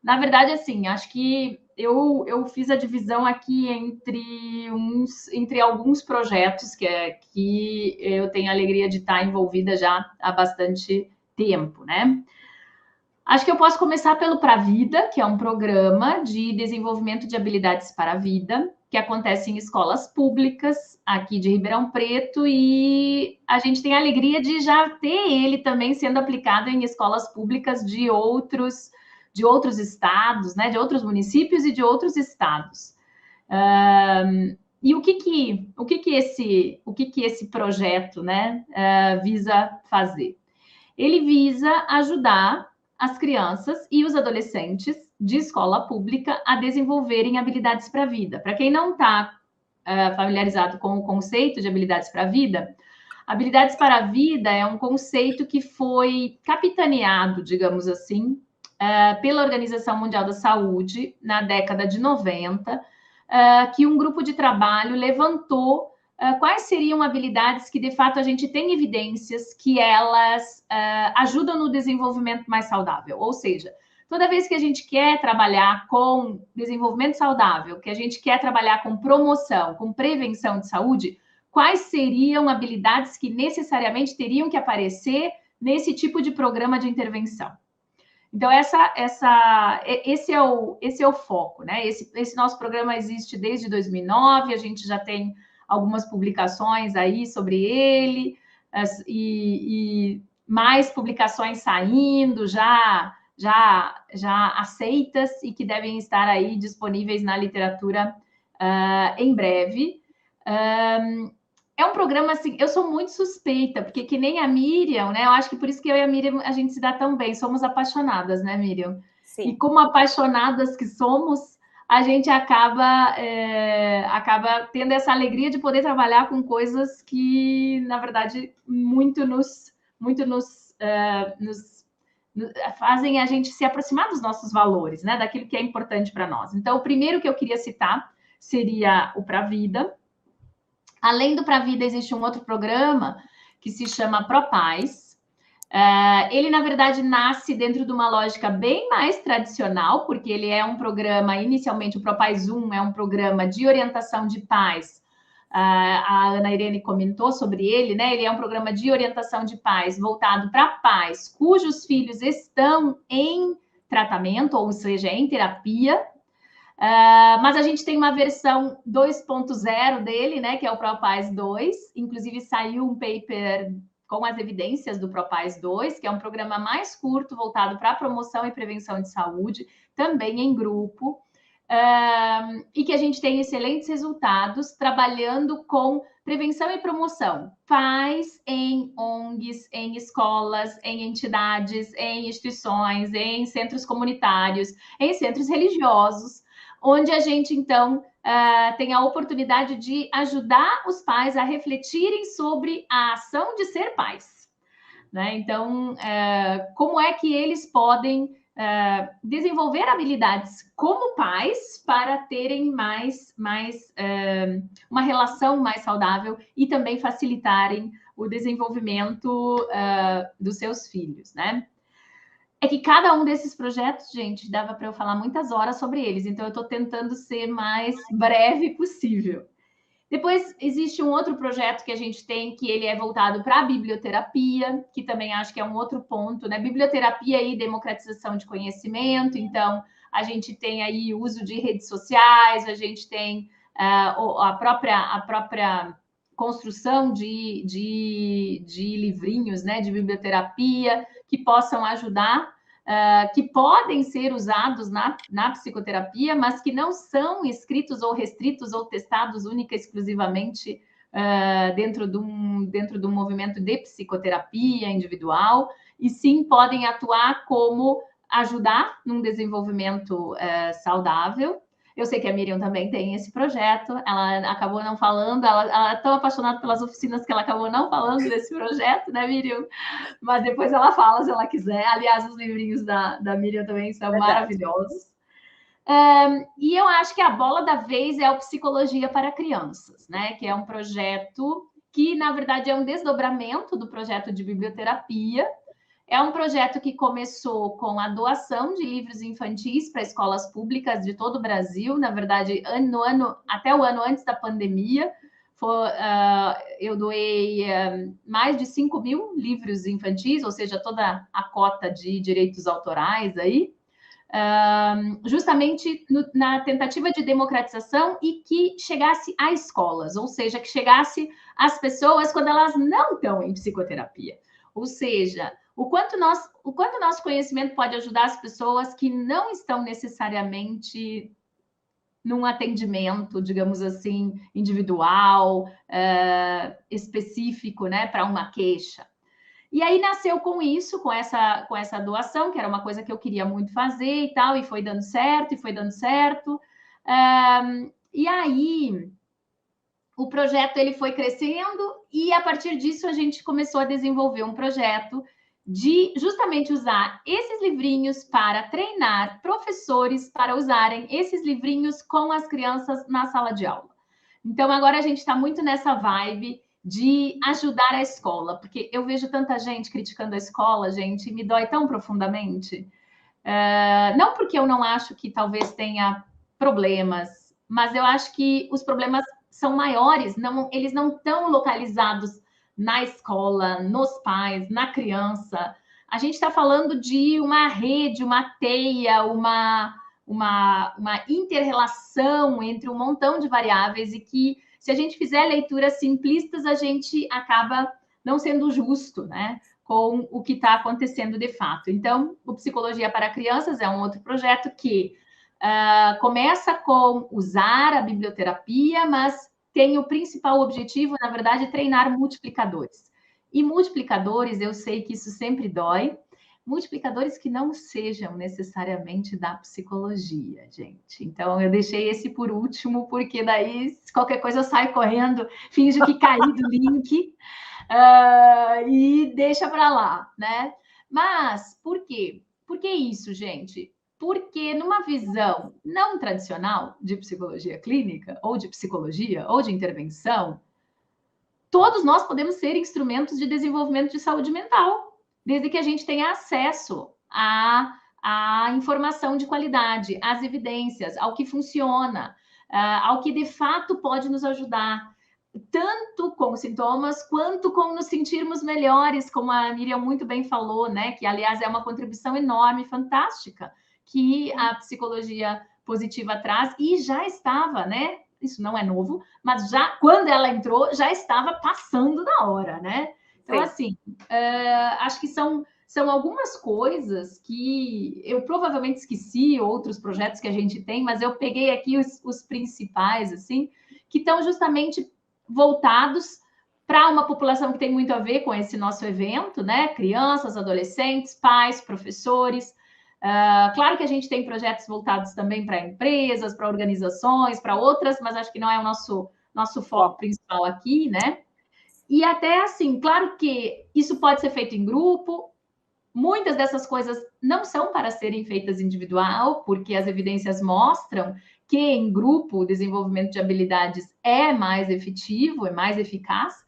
Na verdade, assim, acho que eu fiz a divisão aqui entre alguns projetos que eu tenho a alegria de estar envolvida já há bastante tempo, né? Acho que eu posso começar pelo Pra Vida, que é um programa de desenvolvimento de habilidades para a vida, que acontece em escolas públicas aqui de Ribeirão Preto, e a gente tem a alegria de já ter ele também sendo aplicado em escolas públicas de outros estados, né, de outros municípios e de outros estados. E o que esse projeto, né, visa fazer? Ele visa ajudar as crianças e os adolescentes de escola pública a desenvolverem habilidades para a vida. Para quem não está familiarizado com o conceito de habilidades para a vida, habilidades para a vida é um conceito que foi capitaneado, digamos assim, pela Organização Mundial da Saúde na década de 90, que um grupo de trabalho levantou quais seriam habilidades que, de fato, a gente tem evidências que elas ajudam no desenvolvimento mais saudável. Ou seja, toda vez que a gente quer trabalhar com desenvolvimento saudável, que a gente quer trabalhar com promoção, com prevenção de saúde, quais seriam habilidades que necessariamente teriam que aparecer nesse tipo de programa de intervenção? Então, esse é o foco, né? Esse nosso programa existe desde 2009, a gente já tem algumas publicações aí sobre ele, e mais publicações saindo, já aceitas e que devem estar aí disponíveis na literatura em breve. É um programa, assim, eu sou muito suspeita, porque que nem a Miriam, né? Eu acho que por isso que eu e a Miriam, a gente se dá tão bem, somos apaixonadas, né, Miriam? Sim. E como apaixonadas que somos, a gente acaba tendo essa alegria de poder trabalhar com coisas que, na verdade, muito nos fazem a gente se aproximar dos nossos valores, né? Daquilo que é importante para nós. Então, o primeiro que eu queria citar seria o Pra Vida. Além do Pra Vida, existe um outro programa que se chama ProPaz. Ele, na verdade, nasce dentro de uma lógica bem mais tradicional, porque ele é um programa, inicialmente, o ProPaz 1 é um programa de orientação de pais. A Ana Irene comentou sobre ele, né? Ele é um programa de orientação de pais voltado para pais cujos filhos estão em tratamento, ou seja, em terapia. Mas a gente tem uma versão 2.0 dele, né? Que é o ProPaz 2. Inclusive, saiu um paper com as evidências do ProPais 2, que é um programa mais curto, voltado para a promoção e prevenção de saúde, também em grupo, e que a gente tem excelentes resultados trabalhando com prevenção e promoção. Pais em ONGs, em escolas, em entidades, em instituições, em centros comunitários, em centros religiosos, onde a gente, então, tem a oportunidade de ajudar os pais a refletirem sobre a ação de ser pais, né? Então, como é que eles podem desenvolver habilidades como pais para terem uma relação mais saudável e também facilitarem o desenvolvimento dos seus filhos, né? É que cada um desses projetos, gente, dava para eu falar muitas horas sobre eles, então eu estou tentando ser mais breve possível. Depois, existe um outro projeto que a gente tem, que ele é voltado para a biblioterapia, que também acho que é um outro ponto, né? Biblioterapia e democratização de conhecimento. Então, a gente tem aí o uso de redes sociais, a gente tem a própria construção de livrinhos, né? De biblioterapia, que possam ajudar, que podem ser usados na psicoterapia, mas que não são escritos ou restritos ou testados única e exclusivamente dentro de um movimento de psicoterapia individual, e sim podem atuar como ajudar num desenvolvimento saudável. Eu sei que a Miriam também tem esse projeto, ela acabou não falando, ela é tão apaixonada pelas oficinas que ela acabou não falando desse projeto, né, Miriam? Mas depois ela fala, se ela quiser. Aliás, os livrinhos da Miriam também são maravilhosos. E eu acho que a bola da vez é o Psicologia para Crianças, né? Que é um projeto que, na verdade, é um desdobramento do projeto de biblioterapia. É um projeto que começou com a doação de livros infantis para escolas públicas de todo o Brasil. Na verdade, até o ano antes da pandemia, eu doei mais de 5.000 livros infantis, ou seja, toda a cota de direitos autorais aí, justamente na tentativa de democratização e que chegasse a escolas, ou seja, que chegasse às pessoas quando elas não estão em psicoterapia. Ou seja, o quanto nosso conhecimento pode ajudar as pessoas que não estão necessariamente num atendimento, digamos assim, individual, específico, né, para uma queixa. E aí nasceu com isso, com essa doação, que era uma coisa que eu queria muito fazer e tal, e foi dando certo, e aí o projeto ele foi crescendo, e a partir disso a gente começou a desenvolver um projeto de justamente usar esses livrinhos para treinar professores para usarem esses livrinhos com as crianças na sala de aula. Então, agora a gente está muito nessa vibe de ajudar a escola, porque eu vejo tanta gente criticando a escola, gente, e me dói tão profundamente. Não porque eu não acho que talvez tenha problemas, mas eu acho que os problemas são maiores, eles não estão localizados na escola, nos pais, na criança. A gente está falando de uma rede, uma teia, uma inter-relação entre um montão de variáveis, e que, se a gente fizer leituras simplistas, a gente acaba não sendo justo, né, com o que está acontecendo de fato. Então, o Psicologia para Crianças é um outro projeto que começa com usar a biblioterapia, mas tem o principal objetivo, na verdade, treinar multiplicadores. E multiplicadores, eu sei que isso sempre dói, multiplicadores que não sejam necessariamente da psicologia, gente. Então, eu deixei esse por último, porque daí, se qualquer coisa, eu saio correndo, finjo que caí do link e deixa para lá, né? Mas, por quê? Por que isso, gente? Porque numa visão não tradicional de psicologia clínica, ou de psicologia, ou de intervenção, todos nós podemos ser instrumentos de desenvolvimento de saúde mental, desde que a gente tenha acesso à informação de qualidade, às evidências, ao que funciona, ao que de fato pode nos ajudar, tanto com sintomas, quanto com nos sentirmos melhores, como a Miriam muito bem falou, né? Que, aliás, é uma contribuição enorme, fantástica, que a psicologia positiva traz, e já estava, né? Isso não é novo, mas já quando ela entrou, já estava passando da hora, né? Então, assim, acho que são algumas coisas que eu provavelmente esqueci, outros projetos que a gente tem, mas eu peguei aqui os principais, assim, que estão justamente voltados para uma população que tem muito a ver com esse nosso evento, né? Crianças, adolescentes, pais, professores. Claro que a gente tem projetos voltados também para empresas, para organizações, para outras, mas acho que não é o nosso foco principal aqui, né? E até assim, claro que isso pode ser feito em grupo. Muitas dessas coisas não são para serem feitas individual, porque as evidências mostram que em grupo o desenvolvimento de habilidades é mais efetivo, é mais eficaz.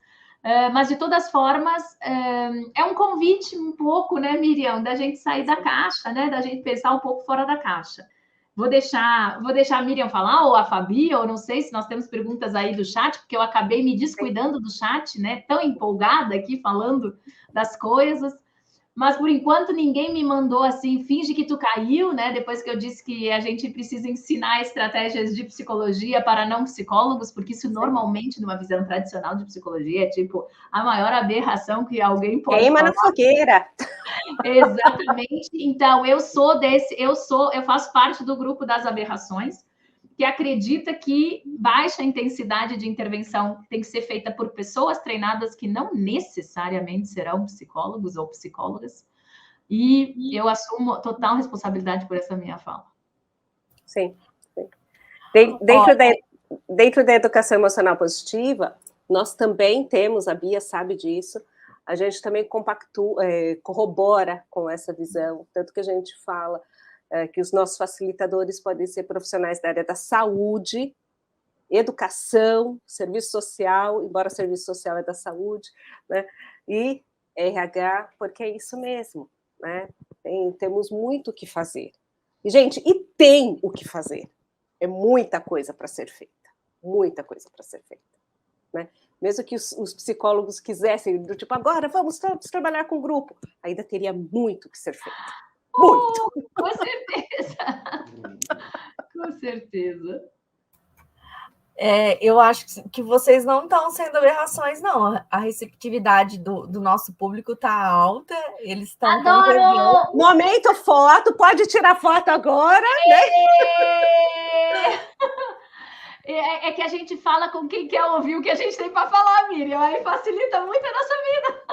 Mas, de todas formas, é um convite um pouco, né, Miriam, da gente sair da caixa, né, da gente pensar um pouco fora da caixa. Vou deixar a Miriam falar, ou a Fabi, ou não sei se nós temos perguntas aí do chat, porque eu acabei me descuidando do chat, né, tão empolgada aqui falando das coisas. Mas, por enquanto, ninguém me mandou assim, finge que tu caiu, né? Depois que eu disse que a gente precisa ensinar estratégias de psicologia para não psicólogos, porque isso normalmente, numa visão tradicional de psicologia, é tipo a maior aberração que alguém pode Queima falar. na fogueira. Exatamente. Então, eu faço parte do grupo das aberrações, que acredita que baixa intensidade de intervenção tem que ser feita por pessoas treinadas que não necessariamente serão psicólogos ou psicólogas. E eu assumo total responsabilidade por essa minha fala. Sim. Dentro da educação emocional positiva, nós também temos, a Bia sabe disso, a gente também corrobora com essa visão, tanto que a gente fala que os nossos facilitadores podem ser profissionais da área da saúde, educação, serviço social, embora serviço social é da saúde, né? E RH, porque é isso mesmo, né? Temos muito o que fazer. E, gente, tem o que fazer. É muita coisa para ser feita. Muita coisa para ser feita. Né? Mesmo que os psicólogos quisessem, do tipo, agora vamos todos trabalhar com grupo, ainda teria muito que ser feito. Muito! Com certeza! Com certeza. Eu acho que vocês não estão sendo aberrações, não. A receptividade do nosso público está alta, eles estão concordando. Momento foto, pode tirar foto agora, né? É que a gente fala com quem quer ouvir o que a gente tem para falar, Miriam, aí facilita muito a nossa vida.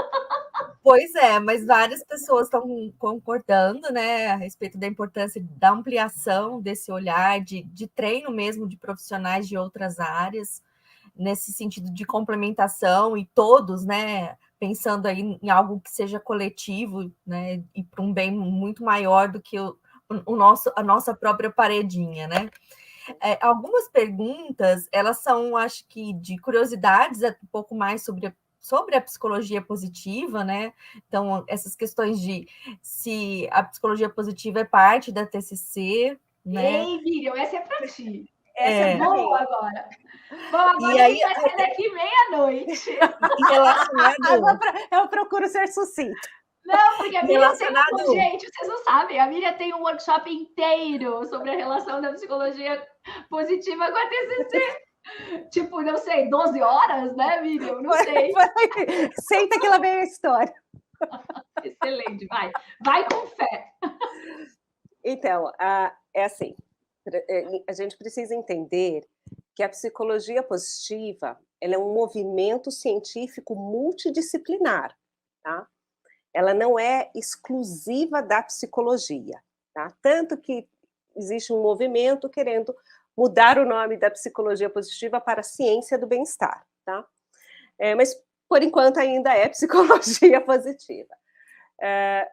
Pois é, mas várias pessoas estão concordando, né, a respeito da importância da ampliação desse olhar, de treino mesmo de profissionais de outras áreas, nesse sentido de complementação, e todos, né, pensando aí em algo que seja coletivo, né, e para um bem muito maior do que a nossa própria paredinha, né? Algumas perguntas, elas são, acho que, de curiosidades, um pouco mais sobre a psicologia positiva, né? Então, essas questões de se a psicologia positiva é parte da TCC, né? Ei, Miriam, essa é para ti. Essa é para mim. Agora. Bom, agora a gente vai sair daqui meia-noite. Relacionado... Eu procuro ser sucinto. Não, porque a Miriam gente, vocês não sabem, a Miriam tem um workshop inteiro sobre a relação da psicologia positiva com a TCC. Tipo, não sei, 12 horas, né, Miriam? Não sei. Senta que lá vem a história. Excelente, vai com fé. Então, é assim, a gente precisa entender que a psicologia positiva, ela é um movimento científico multidisciplinar, tá? Ela não é exclusiva da psicologia, tá? Tanto que existe um movimento querendo mudar o nome da psicologia positiva para ciência do bem-estar, tá? Mas, por enquanto, ainda é psicologia positiva.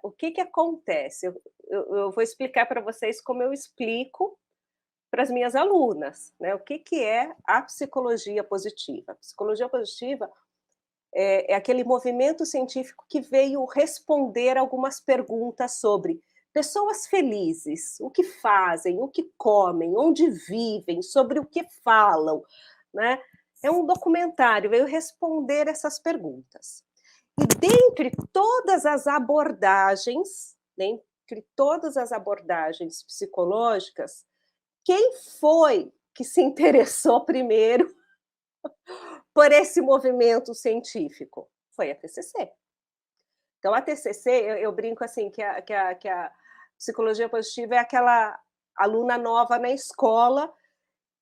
O que acontece? Eu vou explicar para vocês como eu explico para as minhas alunas, né? O que é a psicologia positiva? A psicologia positiva é aquele movimento científico que veio responder algumas perguntas sobre pessoas felizes, o que fazem, o que comem, onde vivem, sobre o que falam, né? É um documentário, veio responder essas perguntas. E dentre todas as abordagens psicológicas, quem foi que se interessou primeiro por esse movimento científico? Foi a TCC. Então, a TCC, eu brinco assim, que a psicologia positiva é aquela aluna nova na escola,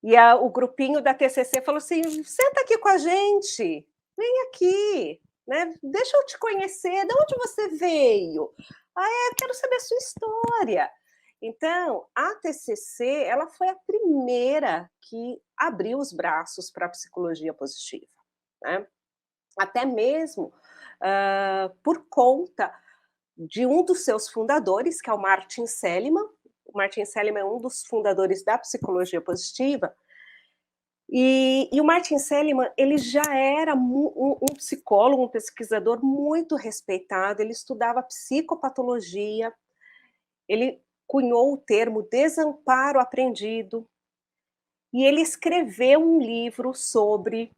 e o grupinho da TCC falou assim, senta aqui com a gente, vem aqui, né? Deixa eu te conhecer, de onde você veio? Eu quero saber a sua história. Então, a TCC, ela foi a primeira que abriu os braços para a psicologia positiva, né? Até mesmo por conta de um dos seus fundadores, que é o Martin Seligman. O Martin Seligman é um dos fundadores da psicologia positiva, e o Martin Seligman, ele já era um psicólogo, um pesquisador muito respeitado, ele estudava psicopatologia, ele cunhou o termo desamparo aprendido, e ele escreveu um livro sobre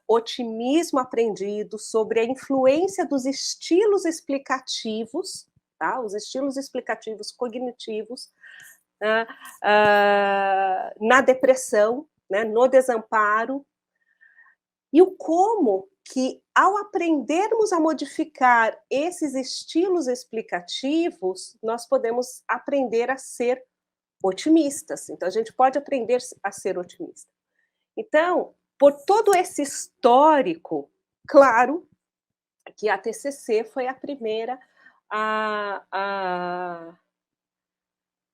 otimismo aprendido, sobre a influência dos estilos explicativos, tá? Os estilos explicativos cognitivos na depressão, né? No desamparo, e o como que, ao aprendermos a modificar esses estilos explicativos, nós podemos aprender a ser otimistas. Então, a gente pode aprender a ser otimista. Então, por todo esse histórico, claro que a TCC foi a primeira a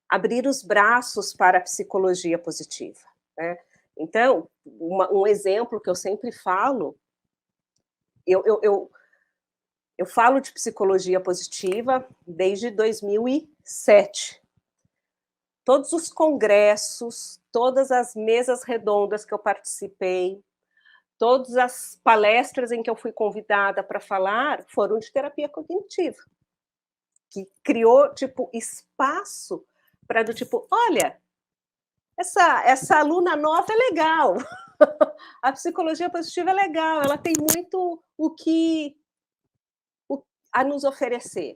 abrir os braços para a psicologia positiva, né? Então, um exemplo que eu sempre falo, eu falo de psicologia positiva desde 2007. Todos os congressos, todas as mesas redondas que eu participei, todas as palestras em que eu fui convidada para falar foram de terapia cognitiva, que criou, tipo, espaço para do tipo, olha, essa aluna nova é legal, a psicologia positiva é legal, ela tem muito a nos oferecer.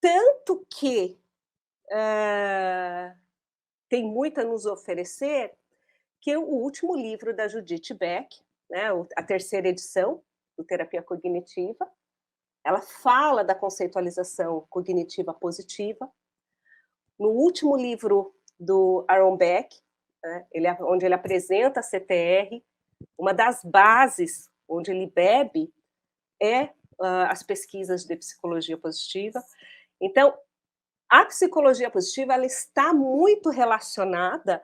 Tanto que tem muito a nos oferecer, que o último livro da Judith Beck, né, a terceira edição do Terapia Cognitiva, ela fala da conceitualização cognitiva positiva. No último livro do Aaron Beck, né, onde ele apresenta a CTR, uma das bases onde ele bebe é as pesquisas de psicologia positiva. Então, a psicologia positiva, ela está muito relacionada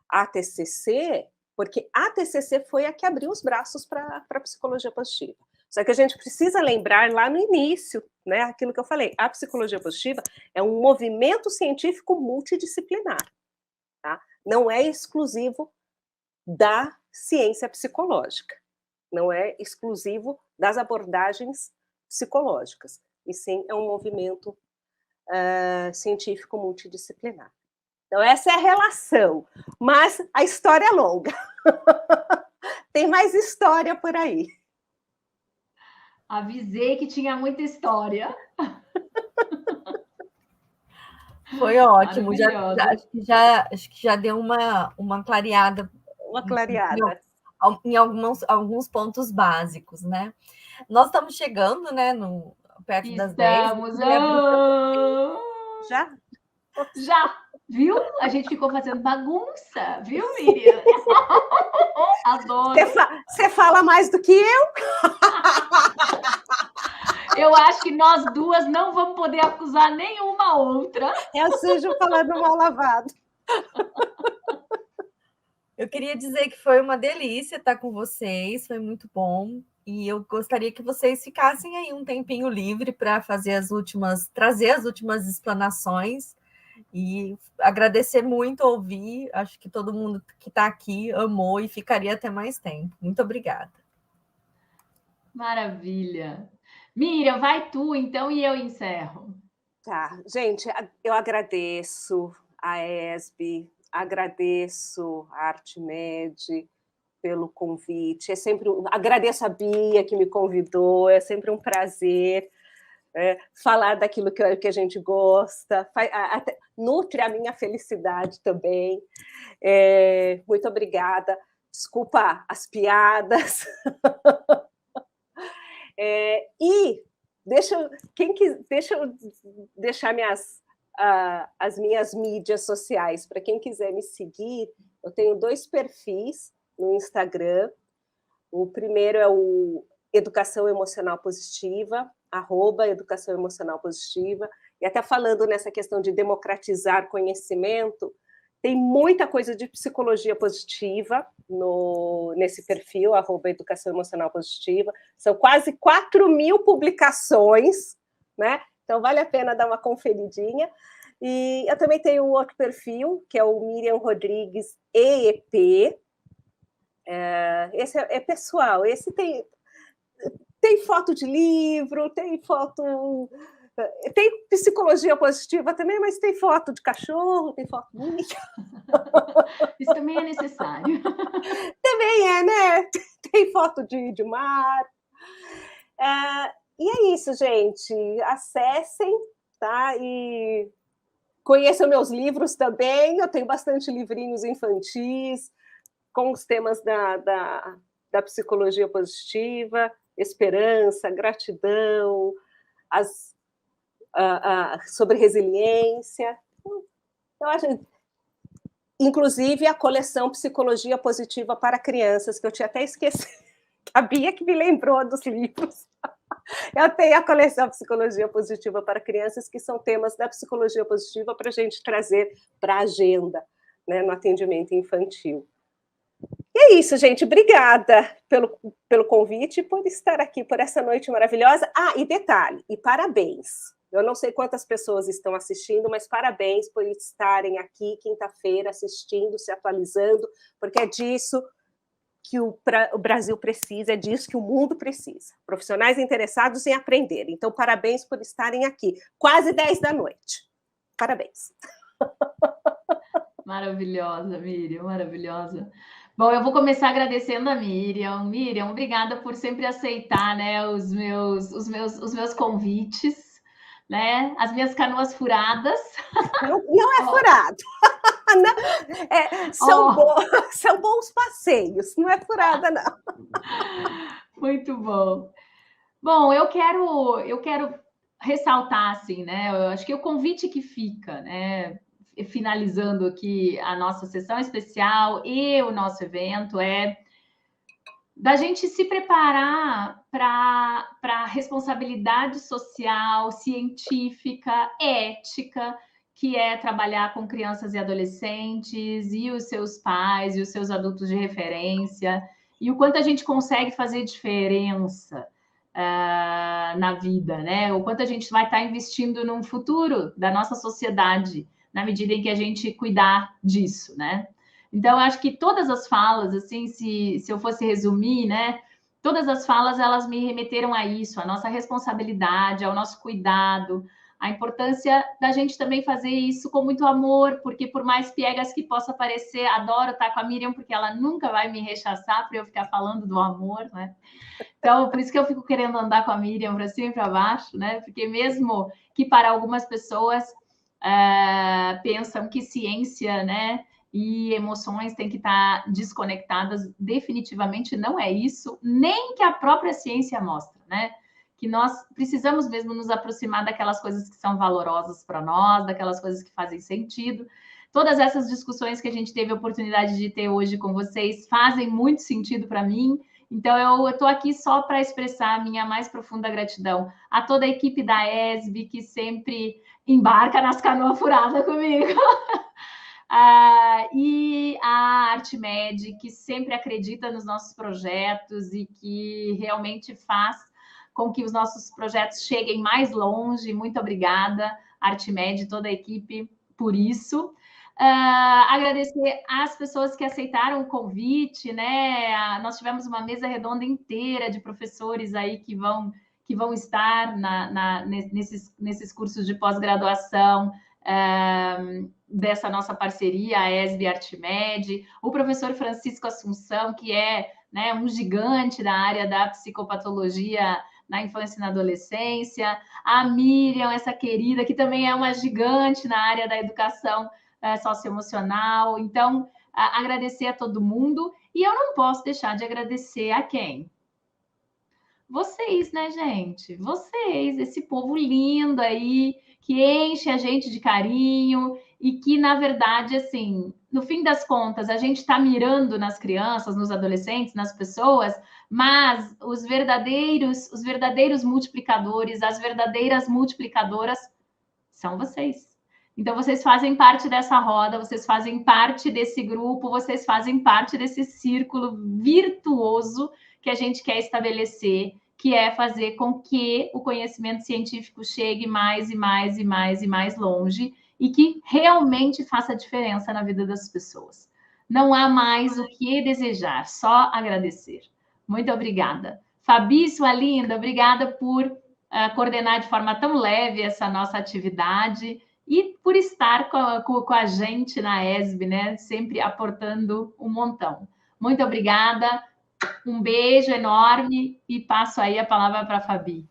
à TCC, porque a TCC foi a que abriu os braços para a psicologia positiva. Só que a gente precisa lembrar lá no início, né, aquilo que eu falei, a psicologia positiva é um movimento científico multidisciplinar, tá? Não é exclusivo da ciência psicológica, não é exclusivo das abordagens psicológicas, e sim é um movimento científico multidisciplinar. Então, essa é a relação, mas a história é longa. Tem mais história por aí. Avisei que tinha muita história. Foi ótimo, acho que já deu uma clareada. Uma clareada. Em alguns pontos básicos, né? Nós estamos chegando, né, perto das 10. Já? Já, viu? A gente ficou fazendo bagunça, viu, Miriam? Adoro. Você fala mais do que eu? Eu acho que nós duas não vamos poder acusar nenhuma outra. É o sujo falando mal lavado. Eu queria dizer que foi uma delícia estar com vocês, foi muito bom. E eu gostaria que vocês ficassem aí um tempinho livre para trazer as últimas explanações. E agradecer muito ouvir. Acho que todo mundo que está aqui amou e ficaria até mais tempo. Muito obrigada. Maravilha. Miriam, vai tu, então, e eu encerro. Tá, gente, eu agradeço a ESB, agradeço a ArtMed pelo convite. Agradeço a Bia que me convidou, é sempre um prazer falar daquilo que a gente gosta, nutre a minha felicidade também. Muito obrigada. Desculpa as piadas. E deixa eu deixar as minhas mídias sociais. Para quem quiser me seguir, eu tenho 2 perfis no Instagram. O primeiro é o Educação Emocional Positiva, @Educação Emocional Positiva. E até falando nessa questão de democratizar conhecimento, tem muita coisa de psicologia positiva nesse perfil, @Educação Emocional Positiva. São quase 4.000 publicações, né? Então vale a pena dar uma conferidinha. E eu também tenho um outro perfil, que é o Miriam Rodrigues EEP. Esse é pessoal, esse tem foto de livro, tem foto... Tem psicologia positiva também, mas tem foto de cachorro, tem foto bonita. Isso também é necessário. Também é, né? Tem foto de mar. E é isso, gente. Acessem, tá? E conheçam meus livros também. Eu tenho bastante livrinhos infantis com os temas da psicologia positiva, esperança, gratidão, sobre resiliência. Eu acho, inclusive, a coleção Psicologia Positiva para Crianças, que eu tinha até esquecido. A Bia que me lembrou dos livros. Eu tenho a coleção Psicologia Positiva para Crianças, que são temas da psicologia positiva para a gente trazer para a agenda, né, no atendimento infantil. E é isso, gente. Obrigada pelo convite e por estar aqui, por essa noite maravilhosa. E detalhe, e parabéns. Eu não sei quantas pessoas estão assistindo, mas parabéns por estarem aqui quinta-feira assistindo, se atualizando, porque é disso que o Brasil precisa, é disso que o mundo precisa. Profissionais interessados em aprender. Então, parabéns por estarem aqui. Quase 10 da noite. Parabéns. Maravilhosa, Miriam, maravilhosa. Bom, eu vou começar agradecendo a Miriam. Miriam, obrigada por sempre aceitar, né, os meus convites, né? As minhas canoas furadas. Não é furado. São bons passeios, não é furada, não. Muito bom. Bom, eu quero ressaltar, assim, né? Eu acho que o convite que fica, né? Finalizando aqui a nossa sessão especial e o nosso evento é da gente se preparar para a responsabilidade social, científica, ética, que é trabalhar com crianças e adolescentes e os seus pais e os seus adultos de referência, e o quanto a gente consegue fazer diferença na vida, né? O quanto a gente vai estar investindo num futuro da nossa sociedade, na medida em que a gente cuidar disso, né? Então, acho que todas as falas, assim, se eu fosse resumir, né? Todas as falas, elas me remeteram a isso, a nossa responsabilidade, ao nosso cuidado, a importância da gente também fazer isso com muito amor, porque por mais piegas que possa parecer, adoro estar com a Miriam, porque ela nunca vai me rechaçar para eu ficar falando do amor, né? Então, por isso que eu fico querendo andar com a Miriam para cima e para baixo, né? Porque mesmo que para algumas pessoas pensam que ciência, né, e emoções têm que estar desconectadas, definitivamente não é isso, nem que a própria ciência mostra, né? Que nós precisamos mesmo nos aproximar daquelas coisas que são valorosas para nós, daquelas coisas que fazem sentido. Todas essas discussões que a gente teve a oportunidade de ter hoje com vocês fazem muito sentido para mim. Então, eu estou aqui só para expressar a minha mais profunda gratidão a toda a equipe da ESB, que sempre embarca nas canoas furadas comigo. E a ArtMed, que sempre acredita nos nossos projetos e que realmente faz com que os nossos projetos cheguem mais longe. Muito obrigada, ArtMed, toda a equipe, por isso. Agradecer às pessoas que aceitaram o convite, né? Nós tivemos uma mesa redonda inteira de professores aí que vão estar nesses cursos de pós-graduação dessa nossa parceria, a ESB ArtMed, o professor Francisco Assunção, que é, né, um gigante da área da psicopatologia na infância e na adolescência, a Miriam, essa querida, que também é uma gigante na área da educação socioemocional. Então, agradecer a todo mundo. E eu não posso deixar de agradecer a quem? Vocês, né, gente? Vocês, esse povo lindo aí, que enche a gente de carinho e que, na verdade, assim, no fim das contas, a gente está mirando nas crianças, nos adolescentes, nas pessoas, mas os verdadeiros multiplicadores, as verdadeiras multiplicadoras são vocês. Então, vocês fazem parte dessa roda, vocês fazem parte desse grupo, vocês fazem parte desse círculo virtuoso que a gente quer estabelecer, que é fazer com que o conhecimento científico chegue mais e mais e mais e mais longe e que realmente faça diferença na vida das pessoas. Não há mais o que desejar, só agradecer. Muito obrigada. Fabi, sua linda, obrigada por coordenar de forma tão leve essa nossa atividade e por estar com a gente na ESB, né? Sempre aportando um montão. Muito obrigada, um beijo enorme e passo aí a palavra para a Fabi.